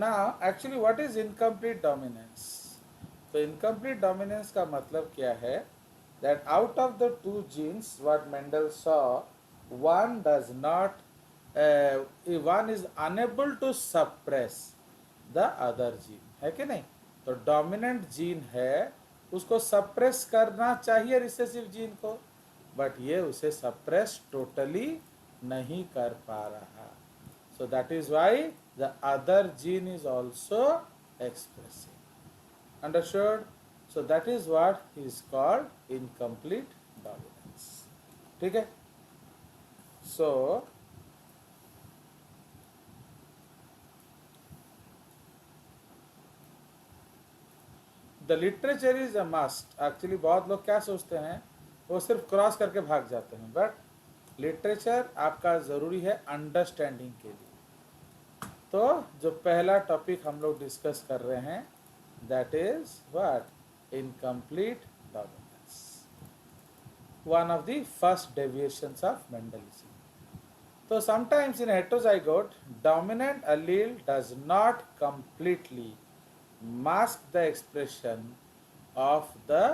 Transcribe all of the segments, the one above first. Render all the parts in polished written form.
Now actually what is incomplete dominance? तो incomplete dominance का मतलब क्या है? That out of the two genes what Mendel saw, one does not, one is unable to suppress the other gene, है कि नहीं? तो dominant gene है, उसको सप्रेस करना चाहिए रिसेसिव जीन को, बट ये उसे सप्रेस टोटली नहीं कर पा रहा. So that is why the other gene is also expressing. Understood? So that is what is called incomplete dominance. ठीक है? So the literature is a must. Actually बहुत लोग क्या सोचते हैं, वो सिर्फ क्रॉस करके भाग जाते हैं, बट लिटरेचर आपका ज़रूरी है अंडरस्टैंडिंग के लिए. तो जो पहला टॉपिक हम लोग डिस्कस कर रहे हैं, that is what? Incomplete dominance. One of the first deviations of Mendelism. तो sometimes in heterozygote dominant allele does not completely mask the expression of the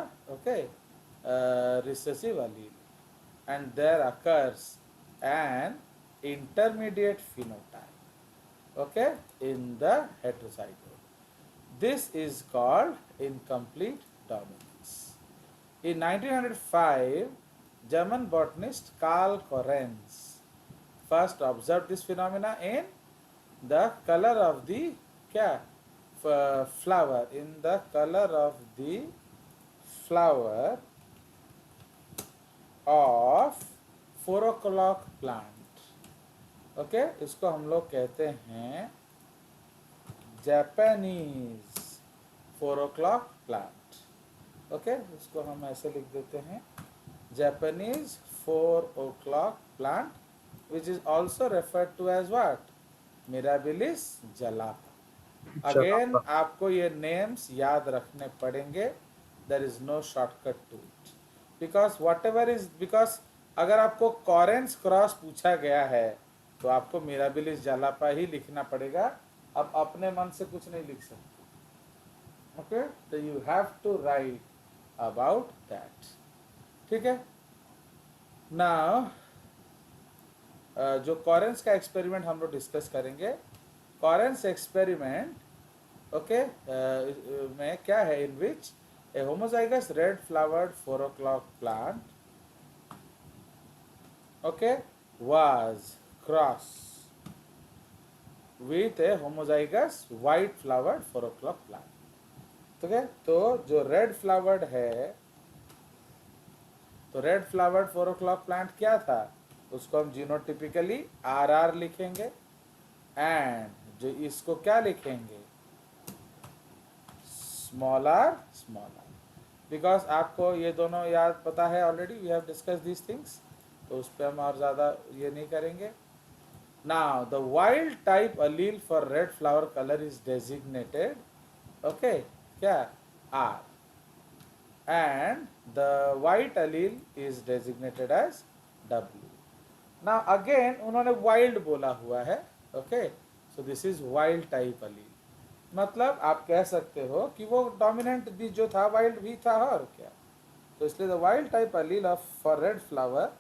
recessive allele, and there occurs an intermediate phenotype in the heterozygote. This is called incomplete dominance. In 1905, German botanist Karl Korenz first observed this phenomena in the color of the flower, in the color of the flower of 4 o'clock plant. इसको हम लोग कहते हैं Japanese 4 o'clock plant. इसको हम ऐसे लिख देते हैं, Japanese 4 o'clock plant, which is also referred to as what? Mirabilis jalapa. Again आपको ये नेम्स याद रखने पड़ेंगे. There is no shortcut to it, because whatever is, because अगर आपको कॉरेंस क्रॉस पूछा गया है तो आपको मिराबिलिस जलापा ही लिखना पड़ेगा. अब अपने मन से कुछ नहीं लिख सकते. तो you have to write about that. ठीक है. नाउ जो कॉरेंस का एक्सपेरिमेंट हम लोग डिस्कस करेंगे, कॉरेंस एक्सपेरिमेंट में क्या है, in which a homozygous red flowered 4 o'clock plant was crossed with a homozygous white flowered 4 o'clock plant. तो जो रेड फ्लावर्ड है, तो रेड फ्लावर्ड 4 o'clock प्लांट क्या था, उसको हम जीनोटिपिकली RR लिखेंगे, एंड जो इसको क्या लिखेंगे, स्मॉल r, बिकॉज आपको ये दोनों याद पता है already, we have discuss this things, तो उस पर हम और ज़्यादा ये नहीं करेंगे. Now the wild type allele for red flower colour is designated क्या, R, and the white allele is designated as W. Now again उन्होंने wild बोला हुआ है. So this is wild type allele. मतलब आप कह सकते हो कि वो डोमिनेंट भी जो था वाइल्ड भी था, और क्या. तो इसलिए the wild type allele of for red flower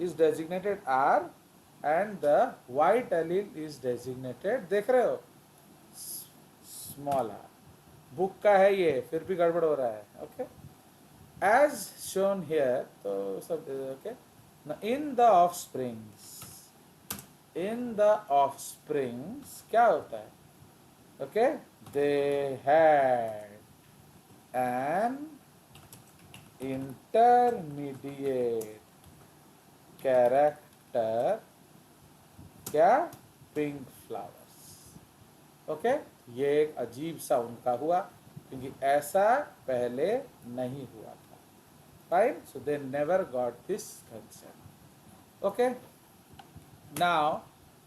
is designated R and the white allele is designated, देख रहे हो, स्मॉल r. बुक का है ये, फिर भी गड़बड़ हो रहा है. As shown here, तो सब now in the offsprings क्या होता है, they had an intermediate character, क्या, pink flowers. ये एक अजीब सा उनका हुआ, क्योंकि ऐसा पहले नहीं हुआ था. Fine, so they never got this concern. Now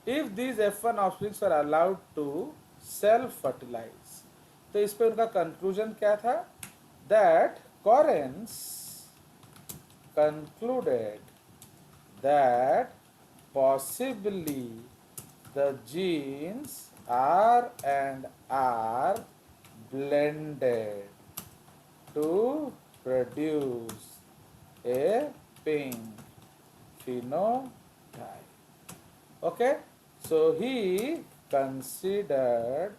if these F1 offsprings were allowed to self fertilize, तो इस पे उनका कंक्लूजन क्या था, that Correns concluded that possibly the genes R and R blended to produce a pink phenotype. Okay, so he considered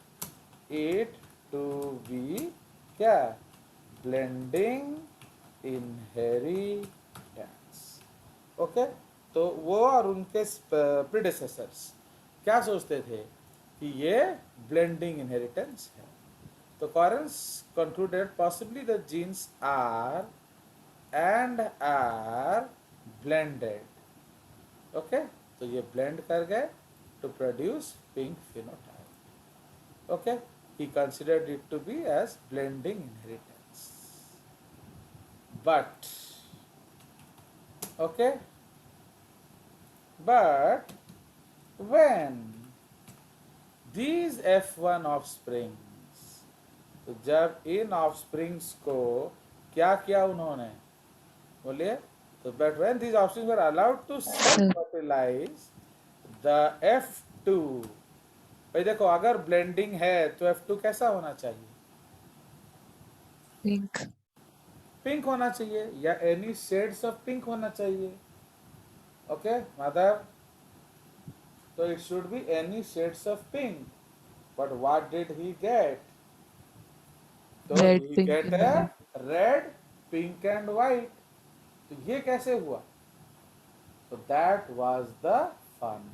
it to be क्या blending inheritance. Okay, तो वो और उनके प्रीडेसेसर्स क्या सोचते थे कि ये ब्लेंडिंग इनहेरिटेंस है. तो Correns concluded possibly the genes R and R blended. Okay, तो ये ब्लेंड कर गए to produce pink phenotype. Okay, he considered it to be as blending inheritance. But okay, but when these F1 offsprings, तो जब इन offsprings को क्या किया उन्होंने, बोलिए. तो but when these offsprings were allowed to self-fertilize the F2, भाई देखो अगर ब्लेंडिंग है तो F2 कैसा होना चाहिए, पिंक पिंक होना चाहिए या एनी शेड्स ऑफ पिंक होना चाहिए. ओके मदर, तो it should be any shades of pink. But what did he get, तो red he pink get and red pink and white. तो ये कैसे हुआ, तो दैट वाज द फन.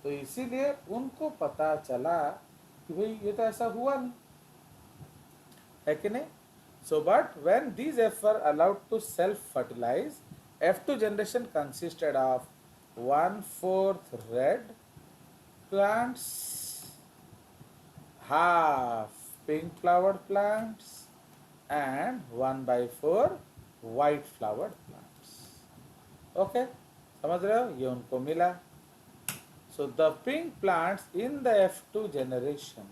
तो इसीलिए उनको पता चला कि भाई ये तो ऐसा हुआ नहीं है कि नहीं. So, but when these F were allowed to self-fertilize, F2 generation consisted of 1/4 red plants, half pink flowered plants, and 1/4 white flowered plants. Okay, समझ रहे हो, ये उनको मिला. So the pink plants in the F2 generation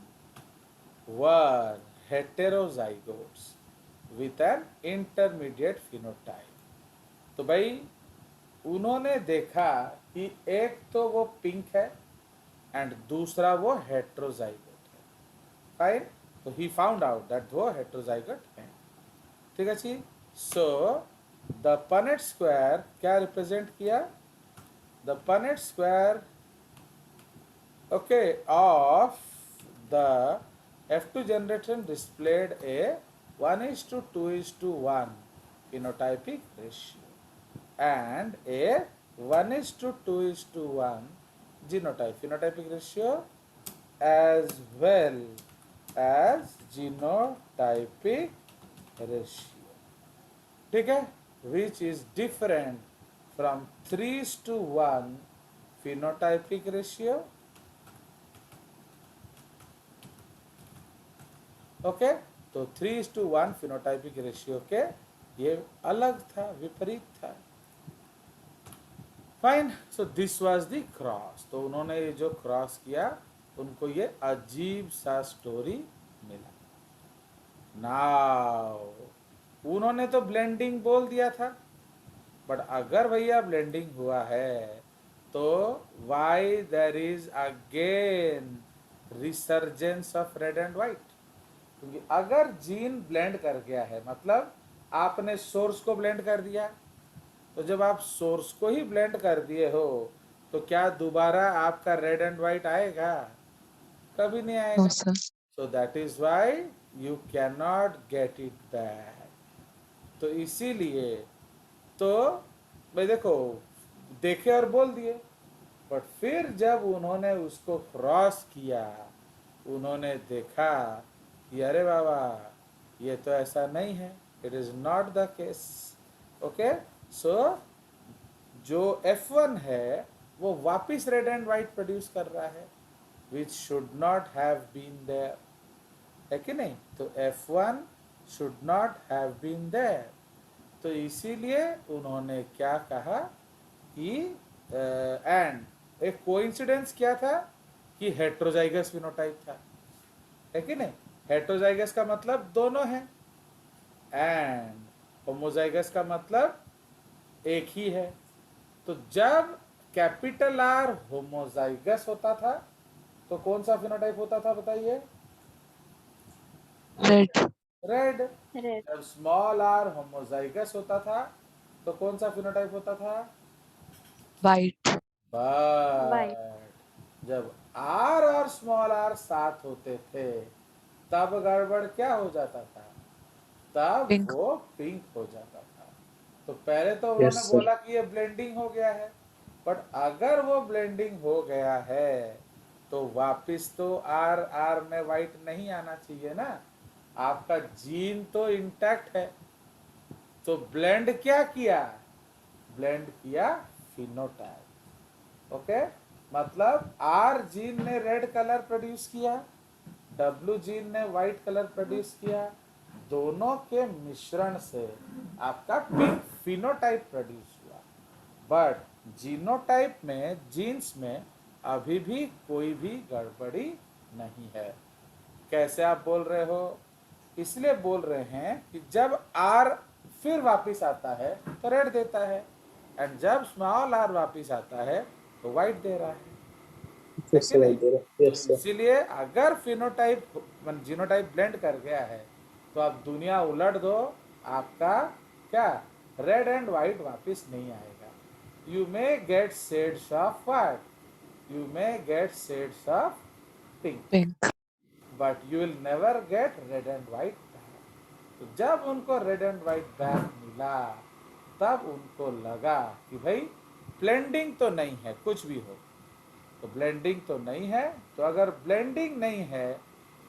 were heterozygotes with an intermediate phenotype. तो भाई उन्होंने देखा कि एक तो वो पिंक है एंड दूसरा वो हेट्रोजाइगोट है. फाइन, तो ही फाउंड आउट दैट वो हेट्रोजाइगोट है. ठीक है जी. सो द पनेट स्क्वायर क्या रिप्रेजेंट किया, the Punnett square okay of the F2 generation displayed a 1:2:1 phenotypic ratio and a 1:2:1 phenotypic ratio as well as genotypic ratio. ठीक है, which is different from 3:1 phenotypic ratio. Okay, तो 3:1 phenotypic ratio के ये अलग था, विपरीत था. Fine, so this was the cross. तो उन्होंने ये जो क्रॉस किया उनको ये अजीब सा स्टोरी मिला. नाउ उन्होंने तो ब्लेंडिंग बोल दिया था, बट अगर भैया ब्लेंडिंग हुआ है तो why there is again resurgence of red and white. क्योंकि अगर जीन ब्लेंड कर गया है मतलब आपने सोर्स को ब्लेंड कर दिया, तो जब आप सोर्स को ही ब्लेंड कर दिए हो तो क्या दोबारा आपका रेड एंड व्हाइट आएगा, कभी नहीं आएगा. So that is why you can not get it back. तो इसीलिए तो भाई देखो देखे और बोल दिए, बट फिर जब उन्होंने उसको क्रॉस किया उन्होंने देखा कि अरे बाबा ये तो ऐसा नहीं है, it is not the case. Okay, so जो F1 है वो वापिस रेड एंड व्हाइट प्रोड्यूस कर रहा है which should not have been there, है कि नहीं. तो F1 should not have been there. तो इसीलिए उन्होंने क्या कहा कि एंड एक कोइंसिडेंस क्या था कि हेट्रोजाइगस फिनोटाइप था, है कि नहीं. हेट्रोजाइगस का मतलब दोनों है एंड होमोजाइगस का मतलब एक ही है. तो जब कैपिटल आर होमोजाइगस होता था तो कौन सा फिनोटाइप होता था बताइए? रेड। रेड। रेड। जब स्मॉल आर होमोजाइगस होता था तो कौन सा फिनोटाइप होता था? वाइट। वाइट। बट जब आर और स्मॉल आर साथ होते थे तब गड़बड़ क्या हो जाता था? तब पिंक। वो पिंक हो जाता था। तो पहले तो यस उन्होंने सर। बोला कि ये ब्लेंडिंग हो गया है, बट अगर वो ब्लेंडिंग हो गया है तो वापिस तो आर आर में वाइट नहीं आना चाहिए ना। आपका जीन तो इंटैक्ट है। तो ब्लेंड क्या किया? ब्लेंड किया फिनोटाइप। ओके, मतलब आर जीन ने रेड कलर प्रोड्यूस किया, डब्ल्यू जीन ने व्हाइट कलर प्रोड्यूस किया, दोनों के मिश्रण से आपका पिंक फिनोटाइप प्रोड्यूस हुआ। बट जीनोटाइप में, जीन्स में अभी भी कोई भी गड़बड़ी नहीं है। कैसे आप बोल रहे हो? इसलिए बोल रहे हैं कि जब आर फिर वापिस आता है तो रेड देता है, एंड जब स्मॉल आर वापिस आता है तो व्हाइट दे रहा फिर है कि से नहीं? वाइट दे रहा है। तो यस सर। इसीलिए अगर फिनोटाइप जीनोटाइप ब्लेंड कर गया है तो आप दुनिया उलट दो, आपका क्या रेड एंड व्हाइट वापिस नहीं आएगा। You may gate shades of white, you may get shades of pink, pink. but you will never get red and white back. तो जब उनको रेड एंड व्हाइट बैक मिला तब उनको लगा कि भाई ब्लेंडिंग तो नहीं है, कुछ भी हो तो ब्लेंडिंग तो नहीं है। तो अगर ब्लेंडिंग नहीं है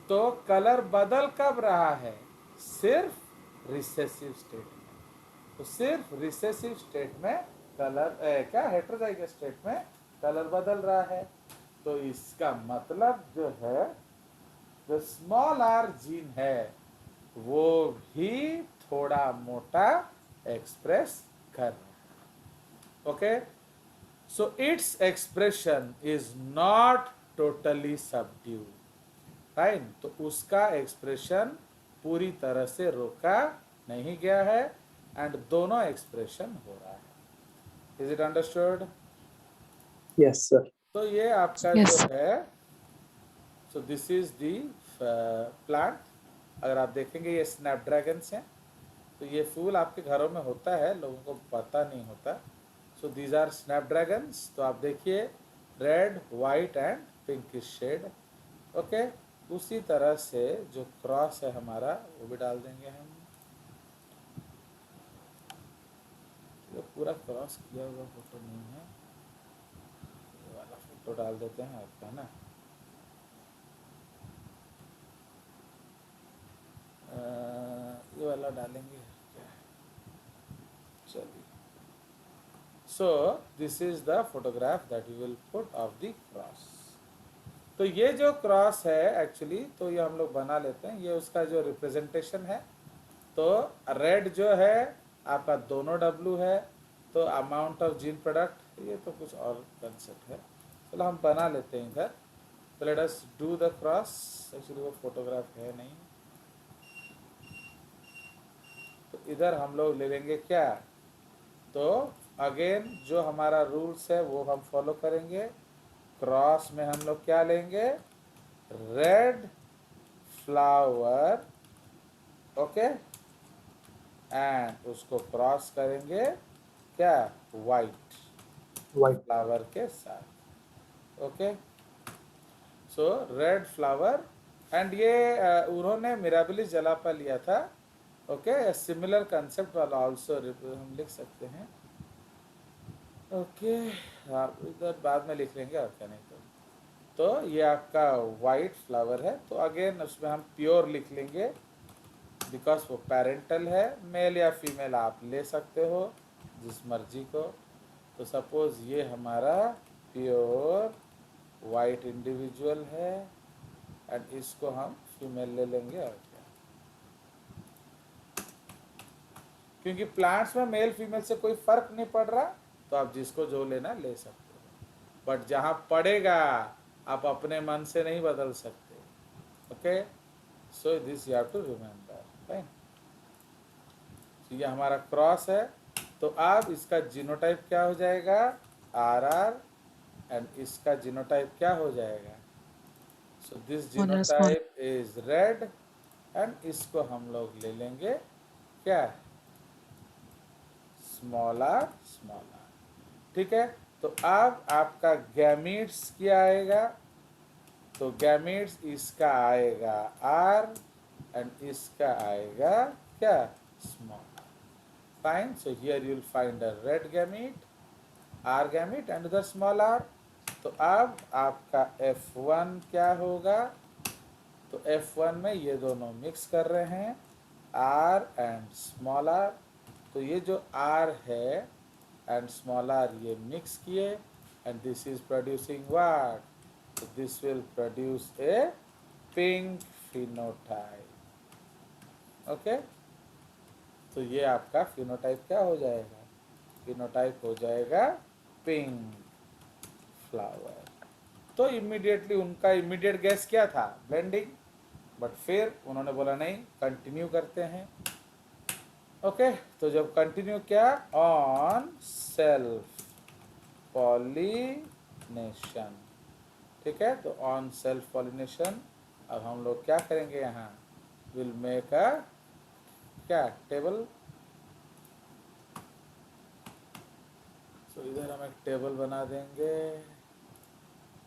तो कलर बदल कब रहा है? सिर्फ रिसेसिव स्टेट में। तो सिर्फ रिसेसिव स्टेट में कलर क्या हेटेरोजाइगस स्टेट में कलर बदल रहा है। तो इसका मतलब जो है, जो स्मॉल आर जीन है वो भी थोड़ा मोटा एक्सप्रेस कर रहा है। Okay, so its expression is not totally subdued, right? तो उसका एक्सप्रेशन पूरी तरह से रोका नहीं गया है, एंड दोनों एक्सप्रेशन हो रहा है। Is it understood? Yes sir. तो ये आपका यस। जो है, सो दिस इज दी प्लांट। अगर आप देखेंगे ये स्नैपड्रैगन्स हैं, तो ये फूल आपके घरों में होता है, लोगों को पता नहीं होता। So these are snapdragons. तो आप देखिए red, white and pinkish shade. Okay, उसी तरह से जो क्रॉस है हमारा वो भी डाल देंगे हम। ये पूरा क्रॉस किया हुआ फोटो नहीं है, ये वाला फोटो डाल देते हैं आपका ना। ये वाला डालेंगे क्या? चलिए, so this is the photograph that you will put off the cross. तो ये जो क्रॉस है एक्चुअली, तो ये हम लोग बना लेते हैं, ये उसका जो रिप्रेजेंटेशन है। तो रेड जो है आपका दोनों डब्लू है, तो अमाउंट ऑफ जीन प्रोडक्ट, ये तो कुछ और कंसेप्ट है, चलो हम बना लेते हैं इधर। तो let us do the cross. Actually वो फोटोग्राफ है नहीं, तो इधर हम लोग ले लेंगे क्या? तो अगेन जो हमारा रूल्स है वो हम फॉलो करेंगे। क्रॉस में हम लोग क्या लेंगे? रेड फ्लावर, ओके, एंड उसको क्रॉस करेंगे क्या? White white. फ्लावर के साथ। Okay, so red flower, and ये उन्होंने मिराबिलिस जलापा लिया था। ओके, सिमिलर कंसेप्ट वाला ऑल्सो हम लिख सकते हैं। ओके, आप इधर बाद में लिख लेंगे और क्या, नहीं तो ये आपका वाइट फ्लावर है। तो अगेन उसमें हम प्योर लिख लेंगे, बिकॉज वो पेरेंटल है। मेल या फीमेल आप ले सकते हो जिस मर्जी को। तो सपोज ये हमारा प्योर वाइट इंडिविजुअल है, एंड इसको हम फीमेल ले लेंगे और क्या, क्योंकि प्लांट्स में मेल फीमेल से कोई फर्क नहीं पड़ रहा, तो आप जिसको जो लेना ले सकते हो। बट जहाँ पड़ेगा आप अपने मन से नहीं बदल सकते। Okay, so this you have to remember, right? ये हमारा क्रॉस है। तो अब इसका जीनोटाइप क्या हो जाएगा? आर आर, एंड इसका जीनोटाइप क्या हो जाएगा? So this Smaller, small. Genotype is red and इसको हम लोग ले लेंगे क्या, स्मॉलर स्मॉलर। ठीक है, तो अब आपका गैमीट्स क्या आएगा, तो गैमीट्स इसका आएगा आर एंड इसका आएगा क्या, small. Fine, so here you will find a red gamete, R gamete and the small R. तो अब आपका F1 क्या होगा, तो F1 में ये दोनों मिक्स कर रहे हैं आर एंड स्मॉल आर। तो ये जो आर है एंड स्मॉल आर ये मिक्स किए and this is producing what, so this will produce a pink phenotype. Okay, तो ये आपका फिनोटाइप क्या हो जाएगा, फिनोटाइप हो जाएगा पिंक फ्लावर। तो इमीडिएटली उनका इमीडिएट गैस क्या था, ब्लेंडिंग, बट फिर उन्होंने बोला नहीं, कंटिन्यू करते हैं। ओके, तो जब कंटिन्यू क्या, ऑन सेल्फ पॉलिनेशन। ठीक है, तो ऑन सेल्फ पॉलिनेशन अब हम लोग क्या करेंगे, यहाँ विल मेक अ क्या टेबल। सो इधर हम एक टेबल बना देंगे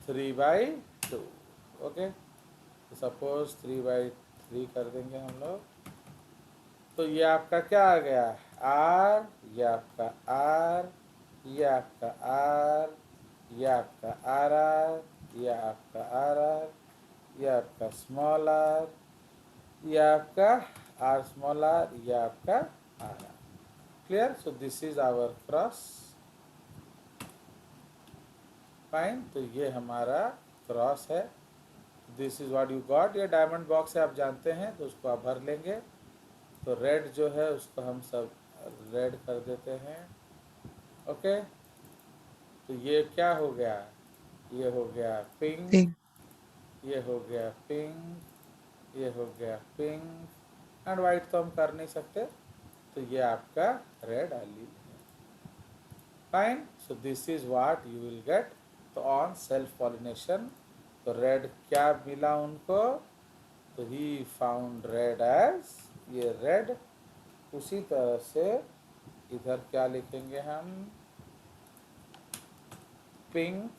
3/2। ओके, तो सपोज 3/3 कर देंगे हम लोग। तो ये आपका क्या आ गया, आर, ये आपका आर, ये आपका आर, ये आपका आर आर, ये आपका आर आर, ये आपका स्मॉल आर, ये आपका आर स्मॉल आर, ये आपका R R. Clear, so this is our cross. Fine, तो ये हमारा क्रॉस है, this is what you got. ये डायमंड बॉक्स है, आप जानते हैं, तो उसको आप भर लेंगे। तो रेड जो है उसको हम सब रेड कर देते हैं। ओके, तो ये क्या हो गया, ये हो गया पिंक, Pink. ये हो गया पिंक, ये हो गया पिंक एंड वाइट तो हम कर नहीं सकते, तो ये आपका रेड एलील है। Fine, so this is what you will get. तो ऑन सेल्फ पॉलिनेशन, तो रेड क्या मिला उनको, तो ही फाउंड रेड एज, ये रेड। उसी तरह से इधर क्या लिखेंगे हम, पिंक।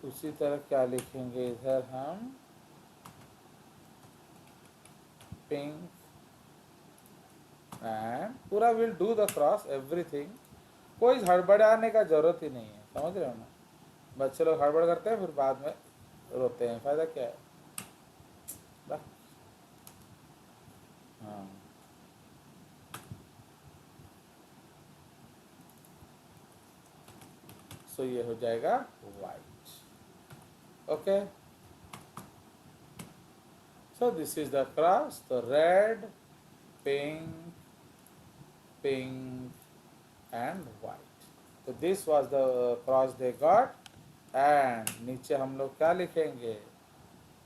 उसी तरह क्या लिखेंगे इधर हम, पिंक एंड पूरा will do the cross everything. कोई हड़बड़ाने का जरूरत ही नहीं है, समझ रहे हो ना। बच्चे लोग हड़बड़ करते हैं फिर बाद में रोते हैं, फायदा क्या है। बस, हाँ, सो ये हो जाएगा white. Okay, so this is the cross, तो red, pink, pink and white. तो this was the cross they got. And नीचे हम लोग क्या लिखेंगे,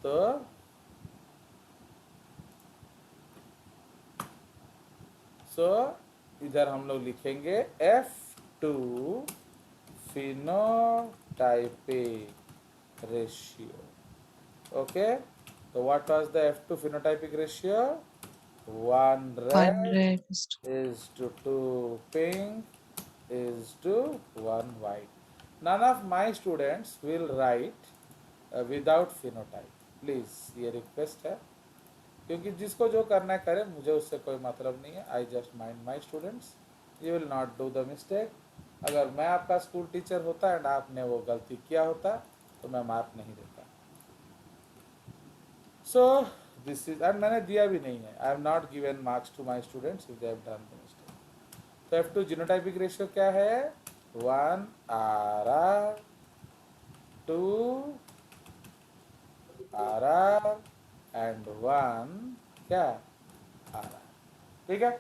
तो इधर हम लोग लिखेंगे F2 phenotypic ratio. Okay, so what was the F2 phenotypic ratio, 1 One red red. is to 2 pink is to 1 white. None of my students will write without phenotype, please, ये रिक्वेस्ट है, क्योंकि जिसको जो करना है करे, मुझे उससे कोई मतलब नहीं है। I just mind my students, you will not do the mistake. अगर मैं आपका स्कूल टीचर होता एंड आपने वो गलती किया होता तो मैं मार्क नहीं देता। सो दिस इज, एंड मैंने दिया भी नहीं है, I have not given marks to my students if they have done the mistake. तो F2 जीनोटाइपिक रेशियो क्या है, 1 RR 2 RR एंड 1 क्या, RR। ठीक है,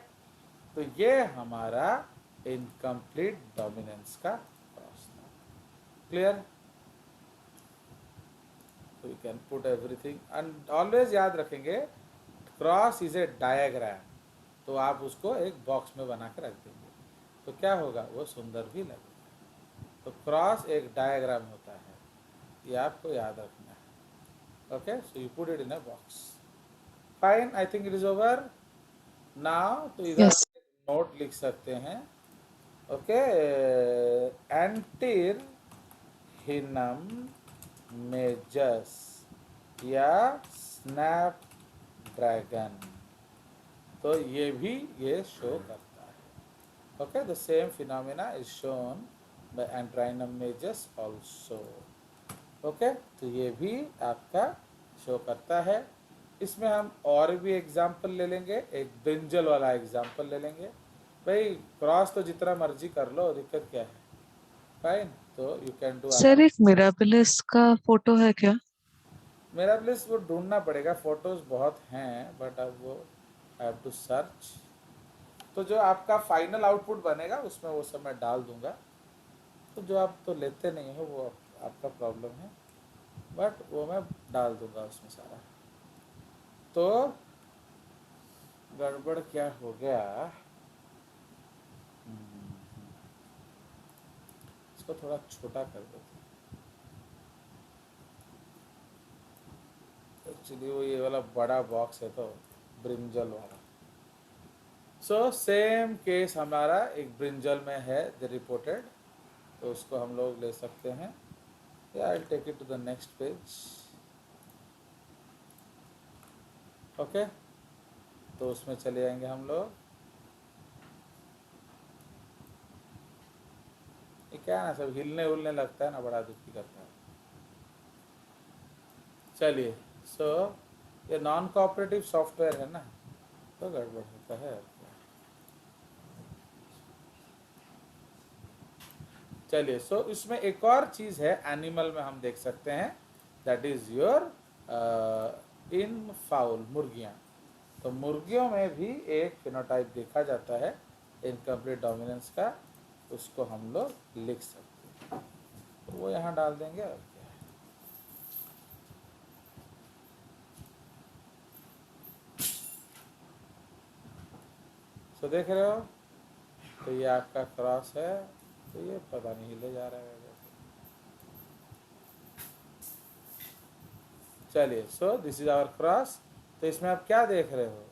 तो ये हमारा इनकम्प्लीट डोमिनेंस का क्रॉस था। क्लियर, तो you can put everything and always याद रखेंगे, क्रॉस इज ए डायग्राम, तो आप उसको एक बॉक्स में बना के रख देंगे तो क्या होगा, वो सुंदर भी लगेगा। तो क्रॉस एक डायग्राम होता है, ये आपको याद रखना है. Okay, so you put it in a box. Fine, I think it is over now. तो इधर Yes. नोट लिख सकते हैं. ओके, एंटीर हिनम मेजस या स्नैप ड्रैगन, तो ये भी ये शो करता है. Okay, the same phenomena is shown by Antirrhinum majus also. Okay, तो ये भी आपका शो करता है. इसमें हम और भी एग्जाम्पल ले लेंगे. एक ब्रिंजल वाला एग्जाम्पल ले लेंगे. भाई क्रॉस तो जितना मर्जी कर लो, दिक्कत क्या है. फाइन, तो यू कैन डू. सर एक मिराबिलिस का फोटो है क्या? मेरा प्लेस वो ढूंढना पड़ेगा. फोटोज बहुत हैं बट अब वो हैव टू सर्च. तो जो आपका फाइनल आउटपुट बनेगा उसमें वो सब मैं डाल दूंगा. तो जो आप तो लेते नहीं हो वो आपका प्रॉब्लम है, बट वो मैं डाल दूंगा उसमें सारा. तो गड़बड़ क्या हो गया, इसको थोड़ा छोटा कर देते हैं. एक्चुअली वो ये वाला बड़ा बॉक्स है तो ब्रिंजल वाला. सो सेम केस हमारा एक ब्रिंजल में है द रिपोर्टेड, तो उसको हम लोग ले सकते हैं. या I take it to the next page. Okay, तो उसमें चले जाएंगे हम लोग. ये क्या है ना, सब हिलने उलने लगता है ना, बड़ा दुखी करता है. चलिए, सो ये नॉन कोऑपरेटिव सॉफ्टवेयर है ना, तो गड़बड़ होता है. चलिए, सो इसमें एक और चीज़ है एनिमल में हम देख सकते हैं, that is your in foul, मुर्गियाँ. तो मुर्गियों में भी एक फिनोटाइप देखा जाता है इनकम्प्लीट डोमिनेंस का, उसको हम लोग लिख सकते हैं. तो वो यहाँ डाल देंगे. और क्या है, सो देख रहे हो, तो ये आपका क्रॉस है. तो ये पता नहीं हिले जा रहा है. चलिए, so this is our cross. तो इसमें आप क्या देख रहे हो,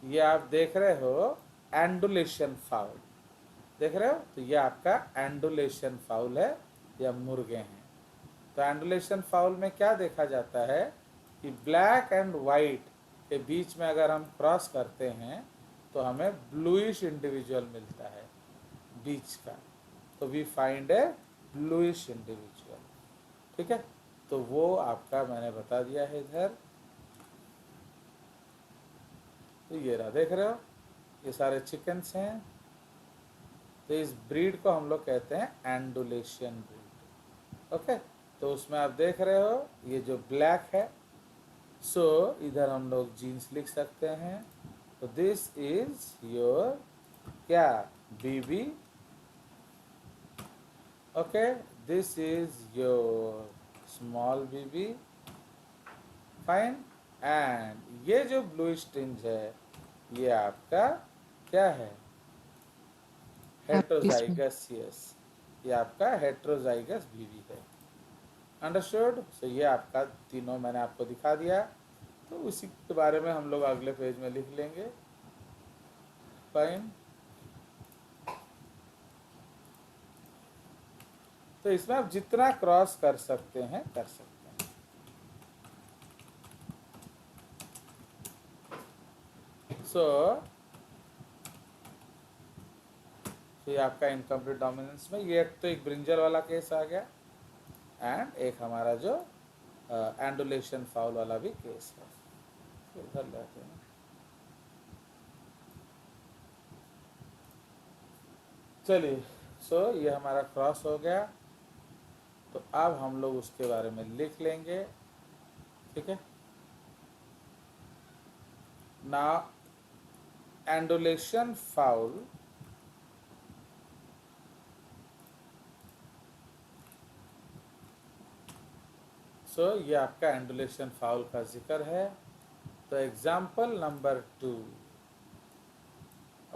ये आप देख रहे हो एंडुलेशन फाउल. देख रहे हो, तो ये आपका एंडुलेशन फाउल है या मुर्गे हैं. तो एंडुलेशन फाउल में क्या देखा जाता है कि ब्लैक एंड वाइट के बीच में अगर हम क्रॉस करते हैं तो हमें ब्लूइश इंडिविजुअल मिलता है बीच का. तो we find a bluish individual. ठीक है, तो वो आपका मैंने बता दिया है इधर. तो ये रहा, देख रहे हो, ये सारे चिकन्स हैं. तो इस ब्रीड को हम लोग कहते हैं एंडुलेशियन ब्रीड. ओके, तो उसमें आप देख रहे हो ये जो ब्लैक है, सो इधर हम लोग जीन्स लिख सकते हैं. तो दिस इज योर क्या, BB. Okay, this is your small BB. Fine. And ये जो ब्लूइश टिंज है ये आपका क्या है, हेट्रोजाइगस. यस, ये आपका हेट्रोजाइगस बीवी है. अंडरस्टूड. सो ये आपका तीनों मैंने आपको दिखा दिया. तो उसी के बारे में हम लोग अगले पेज में लिख लेंगे. फाइन. तो इसमें आप जितना क्रॉस कर सकते हैं कर सकते हैं. सो ये आपका इनकम्प्लीट डोमिनेंस में ये तो एक ब्रिंजल वाला केस आ गया, एंड एक हमारा जो एंडुलेशन फाउल वाला भी केस है. तो इधर लेते हैं. चलिए, सो ये हमारा क्रॉस हो गया. तो अब हम लोग उसके बारे में लिख लेंगे. ठीक है, ना एंडुलेशन फाउल सो ये आपका एंडुलेशन फाउल का जिक्र है. तो example number 2.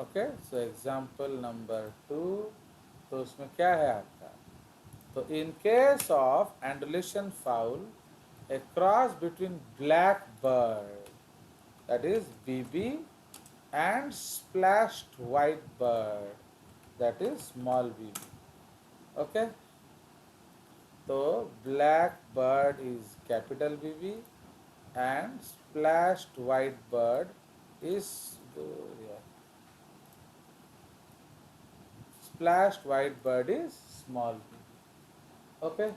Okay, so example number 2, तो उसमें क्या है आपका, तो in case of Andalusian fowl, a cross between blackbird, that is BB, and splashed white bird, that is small BB. Okay, so blackbird is capital BB and splashed white bird is yeah, splashed white bird is small b. Okay,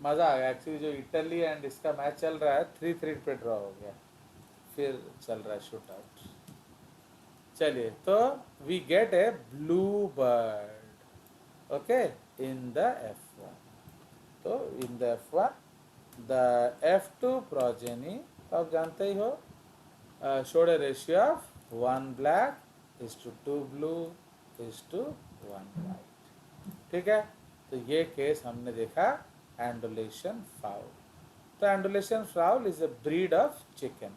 मज़ा आ गया actually. जो Italy and इसका match चल रहा है 3-3 पे draw हो गया, फिर चल रहा है शूट आउट। चलिए, तो we get a blue bird okay in the F1। तो इन the F1 the F2 progeny, तो आप जानते ही हो, showed a ratio of 1 black is to 2 blue is to 1 white। ठीक है, तो ये केस हमने देखा एंडोलेशन फाउल। तो Andalusian fowl is a breed of chicken.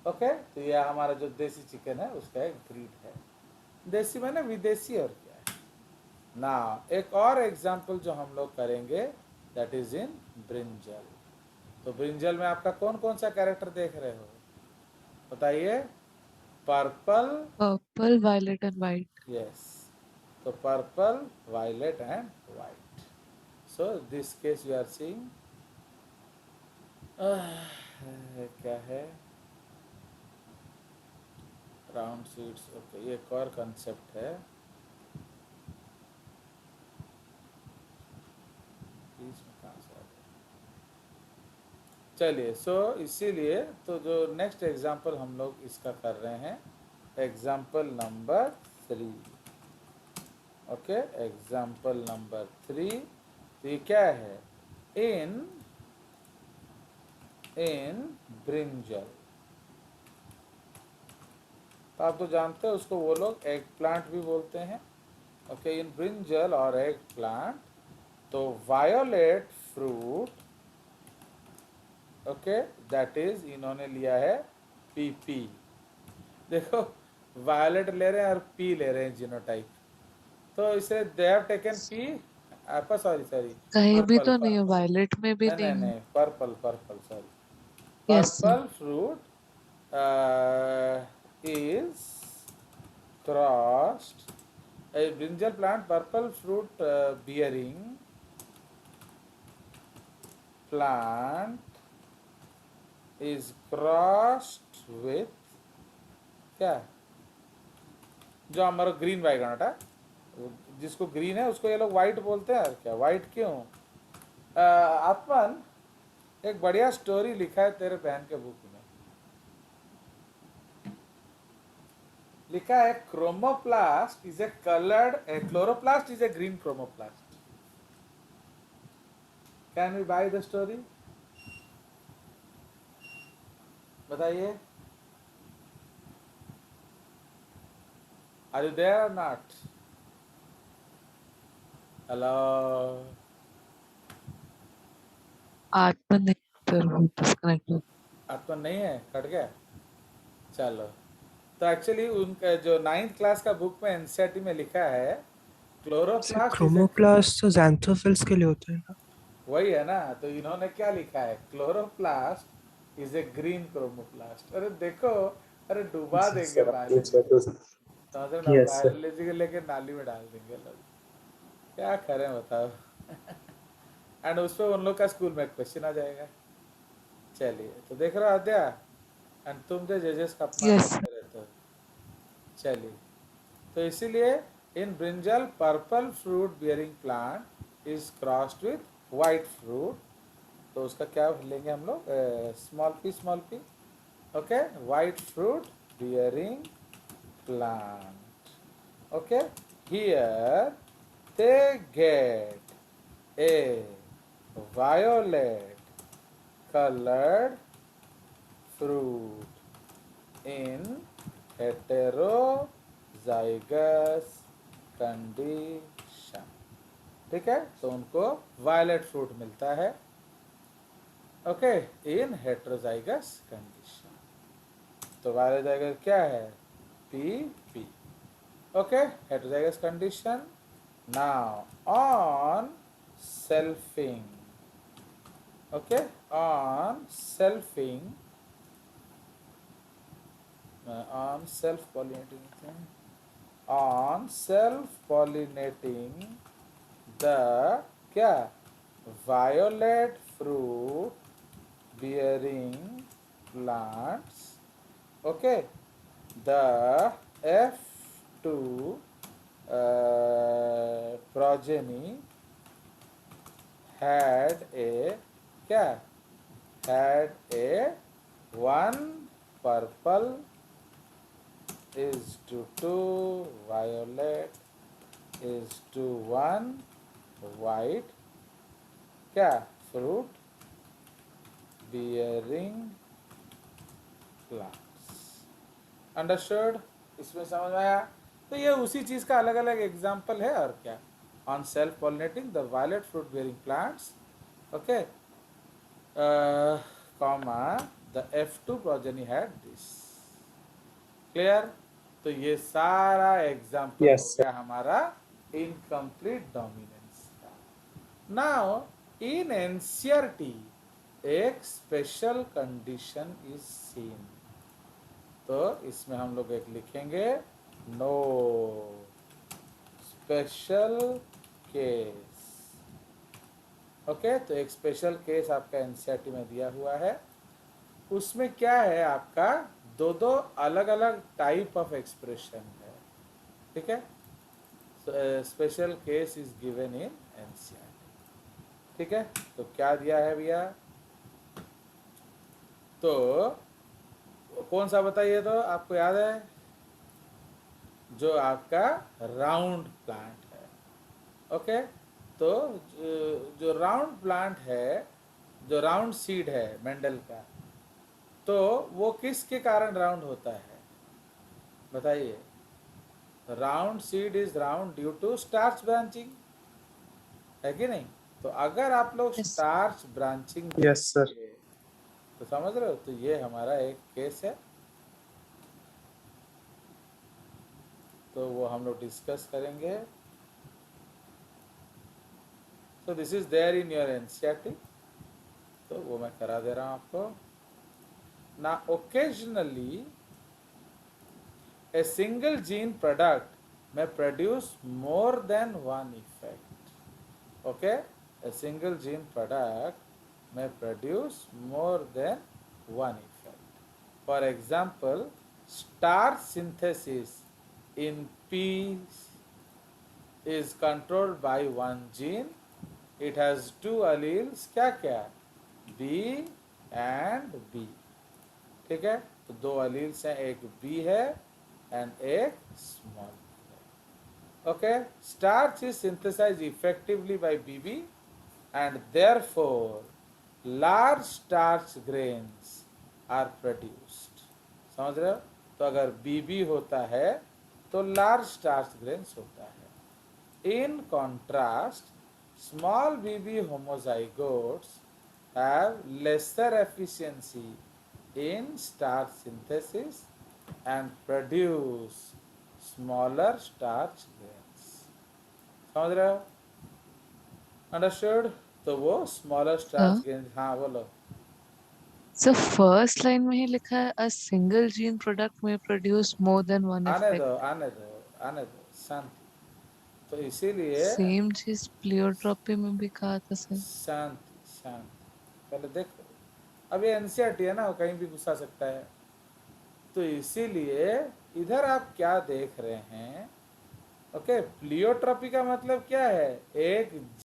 Okay, तो ये हमारा जो देसी चिकन है उसका एक ब्रीड है। देसी मैंने विदेशी, और क्या है ना। एक और एग्जाम्पल जो हम लोग करेंगे दैट इज इन ब्रिंजल। तो ब्रिंजल में आपका कौन कौन सा कैरेक्टर देख रहे हो बताइए? Purple, purple, violet and white. Yes, तो purple, violet and white. So this case you are seeing क्या है, राउंड सीड्स। ओके, ये एक और कंसेप्ट है। इसमें कहाँ से आ गया? चलिए, सो इसीलिए तो जो नेक्स्ट एग्जाम्पल हम लोग इसका कर रहे हैं, example number 3। Okay, example number 3। तो ये क्या है? In brinjal. तो आप तो जानते हो उसको वो लोग एग प्लांट भी बोलते हैं। ओके, इन ब्रिंजल और एग प्लांट, तो violet fruit, okay, that is इन्होंने लिया है PP। देखो, वायलेट ले रहे हैं और P ले रहे हैं जीनोटाइप, तो इसे दे हैव टेकन P, आपका सॉरी कहीं भी पर्पल तो नहीं है, पर्पल, वायलेट में भी नहीं नहीं है। नहीं, purple purple sorry, yes sir. Purple fruit is crossed, a brinjal plant purple fruit bearing plant is crossed with क्या, जो हमारा ग्रीन वाइगनटा, जिसको ग्रीन है उसको ये लोग वाइट बोलते हैं। क्या वाइट क्यों? अपन एक बढ़िया स्टोरी लिखा है तेरे बहन के बुक में, लिखा है chromoplast is a coloured, chloroplast is a green chromoplast. Can we buy the story? बताइए, आर यू देयर और नॉट? हेलो, आत्मा नहीं, फिर वो डिस्कनेक्ट हो। आत्मा नहीं है, कट गया। चलो, तो एक्चुअली उनका जो 9th क्लास का बुक में एनसीईआरटी में लिखा है क्लोरोप्लास्ट इज ए, क्रोमोप्लास्ट तो ज़ैंथोफिल्स के लिए होते हैं ना। वही है ना। तो इन्होंने क्या लिखा है, chloroplast is a green chromoplast. अरे देखो, अरे डुबा देंगे बायोलॉजी, समझ रहे ना, Yes, sir. बायोलॉजी को लेके नाली में डाल देंगे लोग, क्या करें बताओ। एंड उस पर उन लोग का स्कूल में क्वेश्चन आ जाएगा। चलिए, तो देख रहे हो आद्या, एंड तुम जो जजेस का अपमान Yes, करते रहते हो। चलिए, तो इसीलिए in brinjal purple fruit bearing plant is crossed with white fruit, तो उसका क्या लेंगे हम लोग, small P. Okay, white fruit bearing plant. Okay, here they get A violet colored fruit in heterozygous condition। ठीक है, तो उनको वायलेट फ्रूट मिलता है। ओके, इन हेट्रोजाइगस कंडीशन। तो वायलेट क्या है? PP। Okay, heterozygous condition Now on selfing, okay, on selfing, on self-pollinating thing, on self-pollinating the क्या violet fruit bearing plants, okay, the F2 progeny had a क्या had a one purple is to two violet is to one white क्या fruit bearing plants. Understood? इसमें समझ में आया? तो ये उसी चीज का अलग अलग एग्जाम्पल है और क्या. On self pollinating the violet fruit bearing plants, okay, comma the F2 progeny had this. Clear? तो ये सारा एग्जाम्पल Yes, हो sir. गया हमारा इनकम्प्लीट डोमिनेंस का. नाउ इन एनसीईआरटी एक स्पेशल कंडीशन इज सीन. तो इसमें हम लोग एक लिखेंगे नो स्पेशल केस. ओके, तो एक स्पेशल केस आपका एनसीईआरटी में दिया हुआ है. उसमें क्या है आपका दो दो अलग अलग टाइप ऑफ एक्सप्रेशन है. ठीक है, special case is given in NCERT. ठीक है, तो क्या दिया है भैया, तो कौन सा बताइए, तो आपको याद है जो आपका राउंड प्लांट है. ओके, तो जो राउंड प्लांट है, जो राउंड सीड है मेंडल का, तो वो किसके कारण राउंड होता है बताइए. Round seed is round due to starch branching, है कि नहीं. तो अगर आप लोग Yes. Starch branching Yes, sir. तो समझ रहे हो, तो ये हमारा एक केस है. तो वो हम लोग डिस्कस करेंगे. तो this is there in your NCERT, तो वो मैं करा दे रहा हूँ आपको. ना occasionally a single gene product may produce more than one effect. Okay, a single gene product may produce more than one effect. For example, starch synthesis in peas is controlled by one gene. It has two alleles, क्या क्या, B and B. ठीक है, तो दो alleles हैं, एक B है and एक small b है. Okay, starch is synthesized effectively by BB and therefore large starch grains are produced. समझ रहे हो, तो अगर BB होता है तो large starch grains होता है. In contrast, small BB homozygotes have lesser efficiency in starch synthesis and produce smaller starch grains. समझ रहे हो? Understood? तो वो smaller starch grains, हाँ बोलो. So first line में ही लिखा है a single gene product may produce more than one आने effect. दो आने दो आने दो, शांति. तो इसीलिए सेम चीज प्लियोट्रॉपी में भी कहा था सर. शांति शांति, पहले देखो. अब ये एनसीईआरटी है ना, वो कहीं भी घुसा सकता है. तो इसीलिए इधर आप क्या देख रहे हैं. ओके, प्लियोट्रॉपी का मतलब क्या है, एक